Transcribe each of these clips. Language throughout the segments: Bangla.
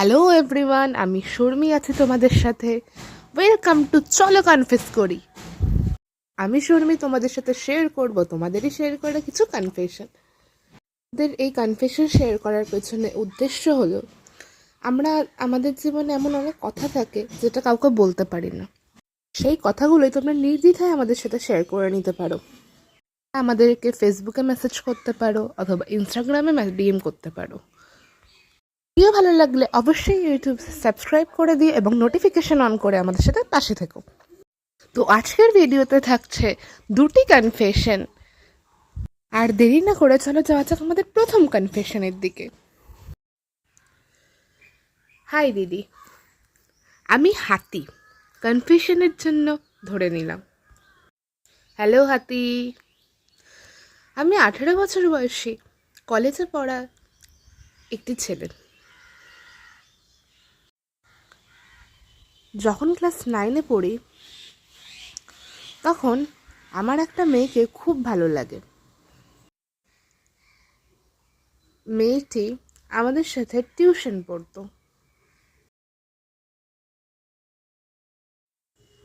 হ্যালো এভরিওয়ান, আমি শর্মি আছি তোমাদের সাথে। ওয়েলকাম টু চলো কনফেস করি। আমি শর্মি তোমাদের সাথে শেয়ার করব তোমাদেরই শেয়ার করা কিছু কনফেশন। এই কনফেশন শেয়ার করার পেছনে উদ্দেশ্য হলো আমরা আমাদের জীবনে এমন অনেক কথা থাকে যেটা কাউকে বলতে পারি না। সেই কথাগুলোই তোমরা নির্দ্বিধায় আমাদের সাথে শেয়ার করে নিতে পারো। আমাদেরকে ফেসবুকে মেসেজ করতে পারো অথবা ইনস্টাগ্রামে ডিএম করতে পারো। ভিডিও ভালো লাগলে অবশ্যই ইউটিউব সাবস্ক্রাইব করে দিও এবং নোটিফিকেশন অন করে আমাদের সাথে পাশে থেকো। তো আজকের ভিডিওতে থাকছে দুটি কনফেশন। আর দেরি না করে চলো যাওয়া যাক আমাদের প্রথম কনফেশনের দিকে। হাই দিদি, আমি হাতি। কনফেশনের জন্য ধরে নিলাম। হ্যালো হাতি, আমি 18 বছর বয়সী কলেজে পড়া একটি ছেলে। যখন ক্লাস 9-এ পড়ি তখন আমার একটা মেয়েকে খুব ভালো লাগে। মেয়েটি আমাদের সাথে টিউশন পড়তো।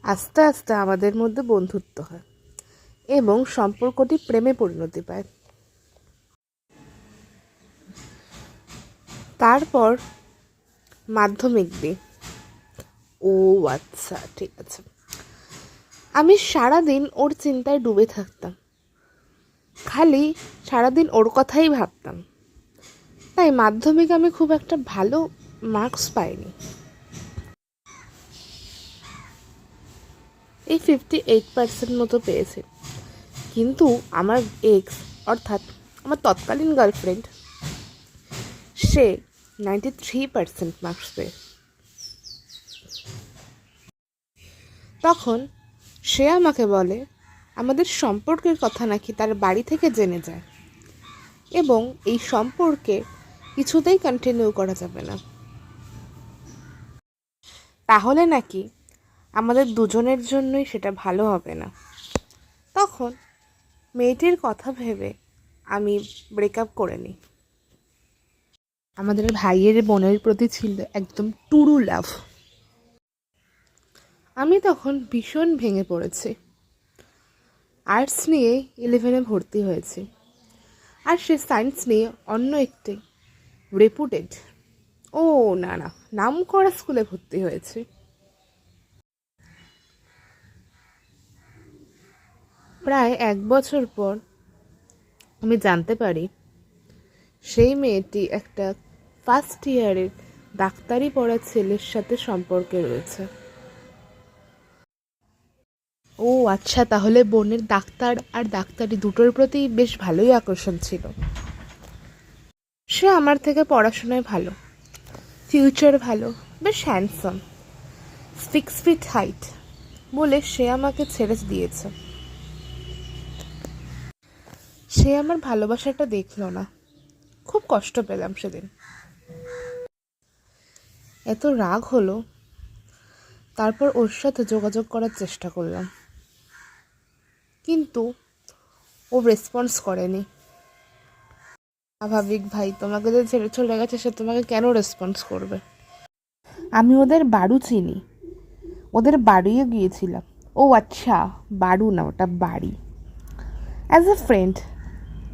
আস্তে আস্তে আমাদের মধ্যে বন্ধুত্ব হয় এবং সম্পর্কটি প্রেমে পরিণতি পায়। তারপর মাধ্যমিক দিই। ও আচ্ছা, ঠিক আছে। আমি সারাদিন ওর চিন্তায় ডুবে থাকতাম, খালি সারাদিন ওর কথাই ভাবতাম। তাই মাধ্যমিকে আমি খুব একটা ভালো মার্কস পাইনি। এই 58% মতো পেয়েছে। কিন্তু আমার এক্স, অর্থাৎ আমার তৎকালীন গার্লফ্রেন্ড, সে 93% মার্কস পেয়ে। তখন সে আমাকে বলে আমাদের সম্পর্কের কথা নাকি তার বাড়ি থেকে জেনে যায় এবং এই সম্পর্কে কিছুতেই কন্টিনিউ করা যাবে না, তাহলে নাকি আমাদের দুজনের জন্যই সেটা ভালো হবে না। তখন মেয়েটির কথা ভেবে আমি ব্রেকআপ করে নিই। আমাদের ভাইয়ের বোনের প্রতি ছিল একদম টুরু লাভ। আমি তখন ভীষণ ভেঙে পড়েছি। আর্টস নিয়ে 11-এ ভর্তি হয়েছি, আর সে সায়েন্স নিয়ে অন্য একটি রেপুটেড, নাম করা স্কুলে ভর্তি হয়েছে। প্রায় 1 বছর পর আমি জানতে পারি সেই মেয়েটি একটা ফার্স্ট ইয়ারের ডাক্তারি পড়া ছেলের সাথে সম্পর্কে রয়েছে। ও আচ্ছা, তাহলে বোনের ডাক্তার আর ডাক্তারি দুটোর প্রতি বেশ ভালোই আকর্ষণ ছিল। সে আমার থেকে পড়াশোনায় ভালো, ফিউচার ভালো, বেশ হ্যান্ডসাম, 6 ফিট হাইট বলে সে আমাকে ছেড়ে দিয়েছে। সে আমার ভালোবাসাটা দেখলো না, খুব কষ্ট পেলাম সেদিন। এত রাগ হলো, তারপর ওর সাথে যোগাযোগ করার চেষ্টা করলাম, কিন্তু ও রেসপন্স করেনি। স্বাভাবিক ভাই, তোমাকে যে ছেড়ে চলে গেছে সে তোমাকে কেন রেসপন্স করবে। আমি ওদের বাড়ু চিনি, ওদের বাড়িও গিয়েছিলাম। ও আচ্ছা, বাড়ু না, ওটা বাড়ি, অ্যাজ এ ফ্রেন্ড,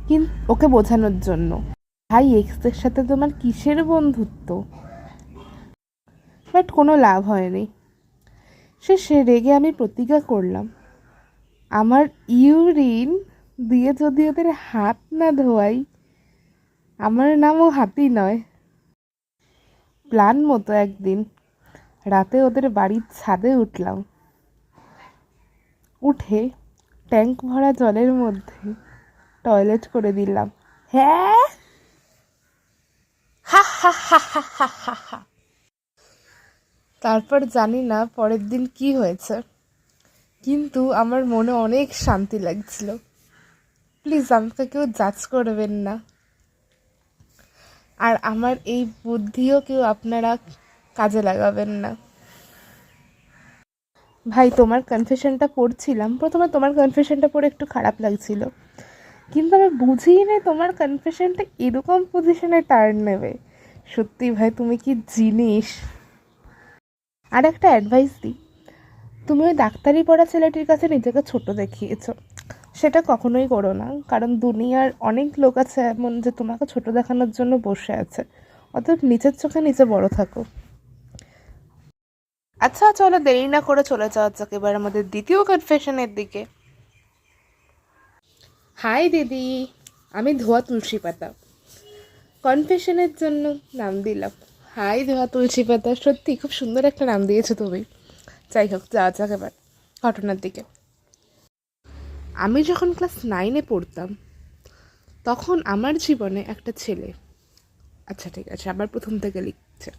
কিন্তু ওকে বোঝানোর জন্য। ভাই, এক্সের সাথে তোমার কিসের বন্ধুত্ব? বাট কোনো লাভ হয়নি। সে রেগে আমি প্রতিজ্ঞা করলাম আমার ইউরিন দিয়ে যদি ওদের হাত না ধোয়াই, আমার নামও হাতি নয়। প্ল্যান মতো একদিন রাতে ওদের বাড়ির ছাদে উঠলাম, উঠে ট্যাঙ্ক ভরা জলের মধ্যে টয়লেট করে দিলাম। হ্যাঁ, হা হা হা হা হা হা হা। তারপর জানি না পরের দিন কি হয়েছে, কিন্তু আমার মনে অনেক শান্তি লাগছিল। প্লিজ আমাকে কেউ জাজ করবেন না, আর আমার এই বুদ্ধিও কেউ আপনারা কাজে লাগাবেন না। ভাই, তোমার কনফেশনটা পড়ছিলাম, প্রথমে তোমার কনফেশনটা পড়ে একটু খারাপ লাগছিল, কিন্তু আমি বুঝিই না তোমার কনফেশনটা এরকম পজিশনে টার্ন নেবে। সত্যি ভাই তুমি কি জিনিস। আর একটা অ্যাডভাইস দিই, তুমি ওই ডাক্তারি পড়া ছেলেটির কাছে নিজেকে ছোট দেখিয়েছো, সেটা কখনোই করো না। কারণ দুনিয়ার অনেক লোক আছে এমন যে তোমাকে ছোট দেখানোর জন্য বসে আছে। অতএব নিজের চোখে নিজে বড় থাকো। আচ্ছা চলো দেরি না করে চলে যাওয়া যাক এবার আমাদের দ্বিতীয় কনফেশনের দিকে। হাই দিদি, আমি ধোয়া তুলসী পাতা। কনফেশনের জন্য নাম দিলাম হাই ধোয়া তুলসী পাতা। সত্যি খুব সুন্দর একটা নাম দিয়েছো তুমি। যাই হোক, যাওয়া যাক এবার ঘটনার দিকে। আমি যখন ক্লাস 9-এ পড়তাম তখন আমার জীবনে একটা ছেলে, আচ্ছা ঠিক আছে আবার প্রথম থেকে লিখছে।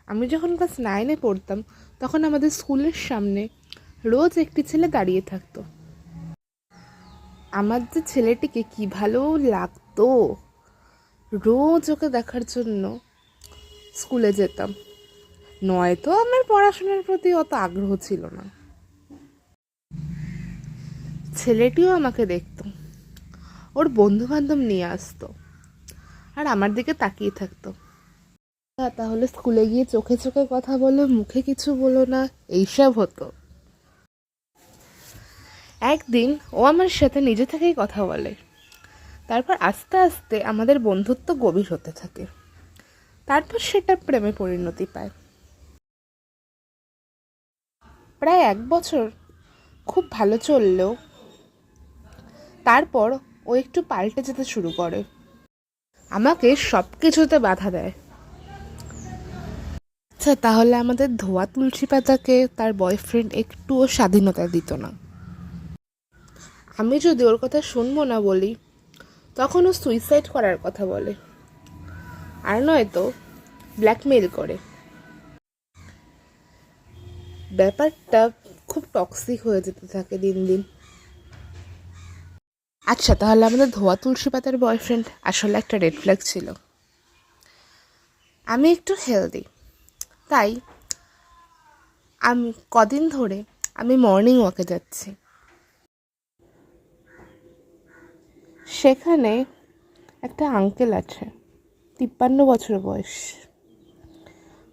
আমি যখন ক্লাস 9-এ পড়তাম তখন আমাদের স্কুলের সামনে রোজ একটি ছেলে দাঁড়িয়ে থাকতো। আমার যে ছেলেটিকে কি ভালো লাগতো, রোজ ওকে দেখার জন্য স্কুলে যেতাম। নয়তো আমার পড়াশোনার প্রতি অত আগ্রহ ছিল না, ছেলেটিও আমাকে দেখতো, ওর বন্ধু বান্ধব নিয়ে আসতো আর আমার দিকে তাকিয়ে থাকতো। তাহলে স্কুলে গিয়ে চোখে চোখে কথা বলো, মুখে কিছু বলো না, এইসব হতো। একদিন ও আমার সাথে নিজে থেকেই কথা বলে, তারপর আস্তে আস্তে আমাদের বন্ধুত্ব গভীর হতে থাকে, তারপর সেটা প্রেমে পরিণতি পায়। প্রায় 1 বছর খুব ভালো চললেও তারপর ও একটু পাল্টে যেতে শুরু করে, আমাকে সব কিছুতে বাধা দেয়। আচ্ছা তাহলে আমাদের ধোয়া তুলসী পাতাকে তার বয়ফ্রেন্ড একটুও স্বাধীনতা দিত না। আমি যদি ওর কথা শুনবো না বলি তখন ও সুইসাইড করার কথা বলে, আর নয়তো ব্ল্যাকমেইল করে। ব্যাপারটা খুব টক্সিক হয়ে যেতে থাকে দিন দিন। আচ্ছা তাহলে আমাদের ধোয়া তুলসী পাতার বয়ফ্রেন্ড আসলে একটা রেড ফ্ল্যাগ ছিল। আমি একটু হেলদি, তাই আমি কদিন ধরে আমি মর্নিং ওয়াকে যাচ্ছি। সেখানে একটা আঙ্কেল আছে, 53 বছর বয়স।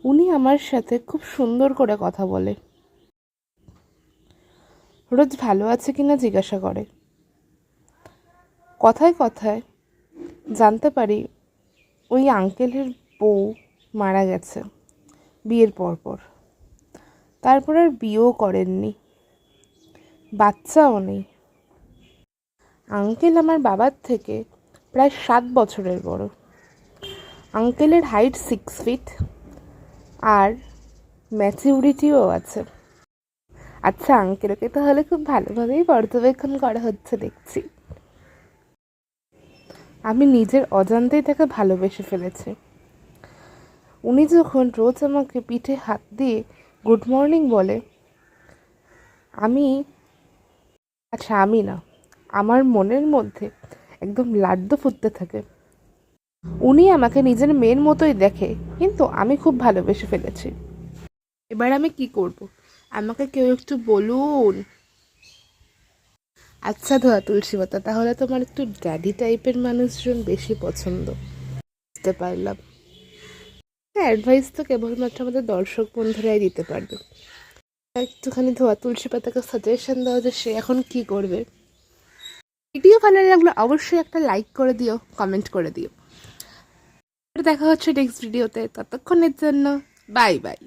উনি আমার সাথে খুব সুন্দর করে কথা বলে, রোজ ভালো আছে কিনা জিজ্ঞাসা করে। কথায় কথায় জানতে পারি ওই আঙ্কেলের বউ মারা গেছে বিয়ের পরপর, তারপর আর বিয়েও করেননি, বাচ্চাও নেই। আঙ্কেল আমার বাবার থেকে প্রায় 7 বছরের বড়। আঙ্কেলের হাইট 6 ফিট আর ম্যাচিউরিটিও আছে। আচ্ছা আঙ্কেলকে তাহলে খুব ভালোভাবেই পর্যবেক্ষণ করা হচ্ছে দেখছি। আমি নিজের অজান্তেই তাকে ভালোবেসে ফেলেছি। উনি যখন রোজ আমাকে পিঠে হাত দিয়ে গুড মর্নিং বলে, আমি না, আমার মনের মধ্যে একদম লাড্ডু ফুটতে থাকে। উনি আমাকে নিজের মেয়ের মতোই দেখে, কিন্তু আমি খুব ভালোবেসে ফেলেছি। এবার আমি কি করব, আমাকে কেউ একটু বলুন। আচ্ছা ধোয়া তুলসী পাতা, তাহলে তোমার একটু ড্যাডি টাইপের মানুষজন বেশি পছন্দ, বুঝতে পারলাম। অ্যাডভাইস তো কেবলমাত্র আমাদের দর্শক বন্ধুরাই দিতে পারবে। একটুখানি ধোয়া তুলসী পাতাকে সাজেশন দাও যে সে এখন কি করবে। ভিডিও ভালো লাগলে অবশ্যই একটা লাইক করে দিও, কমেন্ট করে দিও। দেখা হচ্ছে নেক্সট ভিডিওতে, ততক্ষণের জন্য বাই বাই।